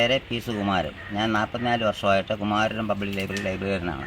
പേര് പി സുകുമാരൻ. ഞാൻ 44 വർഷമായിട്ട് കുമാരൻ പബ്ലിക് ലൈബ്രറിയനാണ്.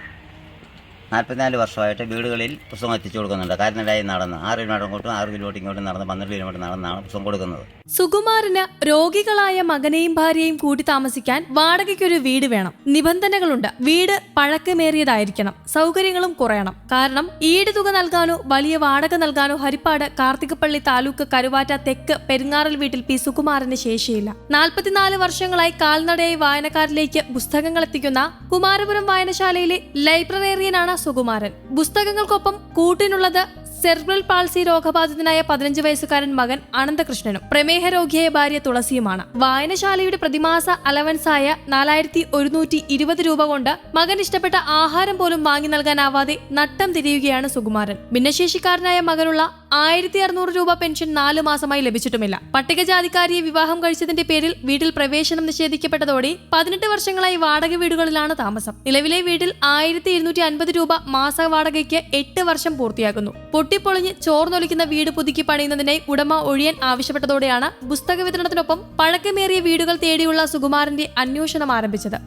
44 വർഷമായിട്ട് വീടുകളിൽ പുസ്തകം എത്തിച്ചു കൊടുക്കുന്നുണ്ട്. കാരനടായി നടന്ന് 6 കിലോമീറ്റർ അങ്ങോട്ടും 6 കിലോമീറ്റർ ഇങ്ങോട്ടും നടന്ന് 12 കിലോമീറ്റർ നടന്നാണ് പുസ്തകം കൊടുക്കുന്നത്. സുകുമാരന് രോഗികളായ മകനെയും ഭാര്യയും കൂട്ടി താമസിക്കാൻ വാടകയ്ക്കൊരു വീട് വേണം. നിബന്ധനകളുണ്ട്. വീട് പഴക്കമേറിയതായിരിക്കണം. സൗകര്യങ്ങളും കുറയണം. കാരണം ഈട് തുക നൽകാനോ വലിയ വാടക നൽകാനോ ഹരിപ്പാട് കാർത്തികപ്പള്ളി താലൂക്ക് കരുവാറ്റ തെക്ക് പെരുങ്ങാറൽ വീട്ടിൽ പി സുകുമാരന് ശേഷിയില്ല. 44 വർഷങ്ങളായി കാൽനടയായി വായനക്കാരിലേക്ക് പുസ്തകങ്ങൾ എത്തിക്കുന്ന കുമാരപുരം വായനശാലയിലെ ലൈബ്രറിയനാണ് സുകുമാരൻ. പുസ്തകങ്ങൾക്കൊപ്പം കൂട്ടിനുള്ളത് സെർബ്രൽ പാൾസി രോഗബാധിതനായ 15 വയസ്സുകാരൻ മകൻ അനന്തകൃഷ്ണനും പ്രമേഹ രോഗിയായ ഭാര്യ തുളസിയുമാണ്. വായനശാലയുടെ പ്രതിമാസ അലവൻസായ 4120 രൂപ കൊണ്ട് മകൻ ഇഷ്ടപ്പെട്ട ആഹാരം പോലും വാങ്ങി നൽകാനാവാതെ നട്ടം തിരിയുകയാണ് സുകുമാരൻ. ഭിന്നശേഷിക്കാരനായ മകനുള്ള 1600 രൂപ പെൻഷൻ 4 മാസമായി ലഭിച്ചിട്ടുമില്ല. പട്ടികജാതിക്കാരിയെ വിവാഹം കഴിച്ചതിന്റെ പേരിൽ വീട്ടിൽ പ്രവേശനം നിഷേധിക്കപ്പെട്ടതോടെ 18 വർഷങ്ങളായി വാടക വീടുകളിലാണ് താമസം. നിലവിലെ വീട്ടിൽ 1250 രൂപ മാസ വാടകയ്ക്ക് 8 വർഷം പൂർത്തിയാക്കുന്നു. പൊട്ടിപ്പൊളിഞ്ഞ് ചോർന്നൊലിക്കുന്ന വീട് പുതുക്കി പണിയുന്നതിനായി ഉടമ ഒഴിയാൻ ആവശ്യപ്പെട്ടതോടെയാണ് പുസ്തക വിതരണത്തിനൊപ്പം പഴക്കമേറിയ വീടുകൾ തേടിയുള്ള സുകുമാരന്റെ അന്വേഷണം ആരംഭിച്ചത്.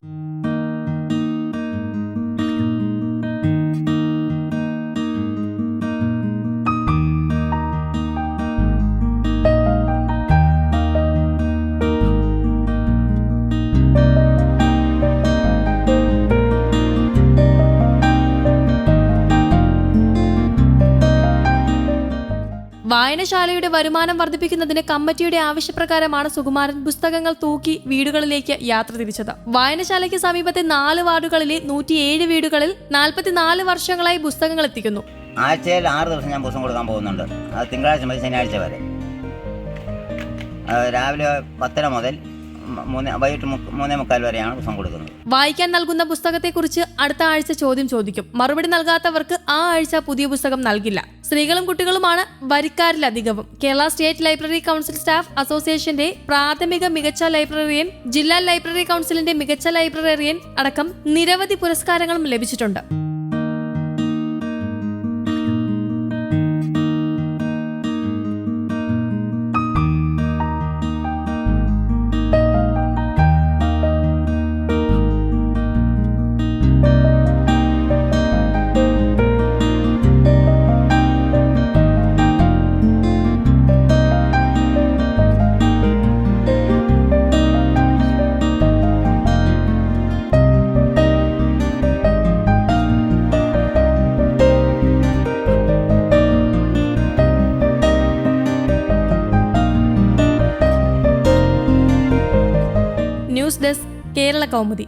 വായനശാലയുടെ വരുമാനം വർദ്ധിപ്പിക്കുന്നതിന് കമ്മിറ്റിയുടെ ആവശ്യപ്രകാരമാണ് സുകുമാരൻ പുസ്തകങ്ങൾ തൂക്കി വീടുകളിലേക്ക് യാത്ര തിരിച്ചത്. വായനശാലയ്ക്ക് സമീപത്തെ 4 വാർഡുകളിലെ 107 വീടുകളിൽ 44 വർഷങ്ങളായി പുസ്തകങ്ങൾ എത്തിക്കുന്നു. ആഴ്ചയിൽ 6 ദിവസം ഞാൻ പുസ്തകം കൊടുക്കാൻ പോകുന്നുണ്ട്. അത് തിങ്കളാഴ്ച മുതൽ ശനിയാഴ്ച വരെ. രാവിലെ 10 മുതൽ വൈകിട്ട് 3:45 വരെയാണ് പുസ്തകം കൊടുക്കുന്നത്. വായിക്കാൻ നൽകുന്ന പുസ്തകത്തെക്കുറിച്ച് അടുത്ത ആഴ്ച ചോദ്യം ചോദിക്കും. മറുപടി നൽകാത്തവർക്ക് ആ ആഴ്ച പുതിയ പുസ്തകം നൽകില്ല. സ്ത്രീകളും കുട്ടികളുമാണ് വരിക്കാരിലധികവും. Kerala state library council staff അസോസിയേഷന്റെ പ്രാഥമിക മികച്ച ലൈബ്രറിയൻ, ജില്ലാ ലൈബ്രറി കൗൺസിലിന്റെ മികച്ച ലൈബ്രറിയൻ അടക്കം നിരവധി പുരസ്കാരങ്ങളും ലഭിച്ചിട്ടുണ്ട്. News desk, Kerala Kaumudi.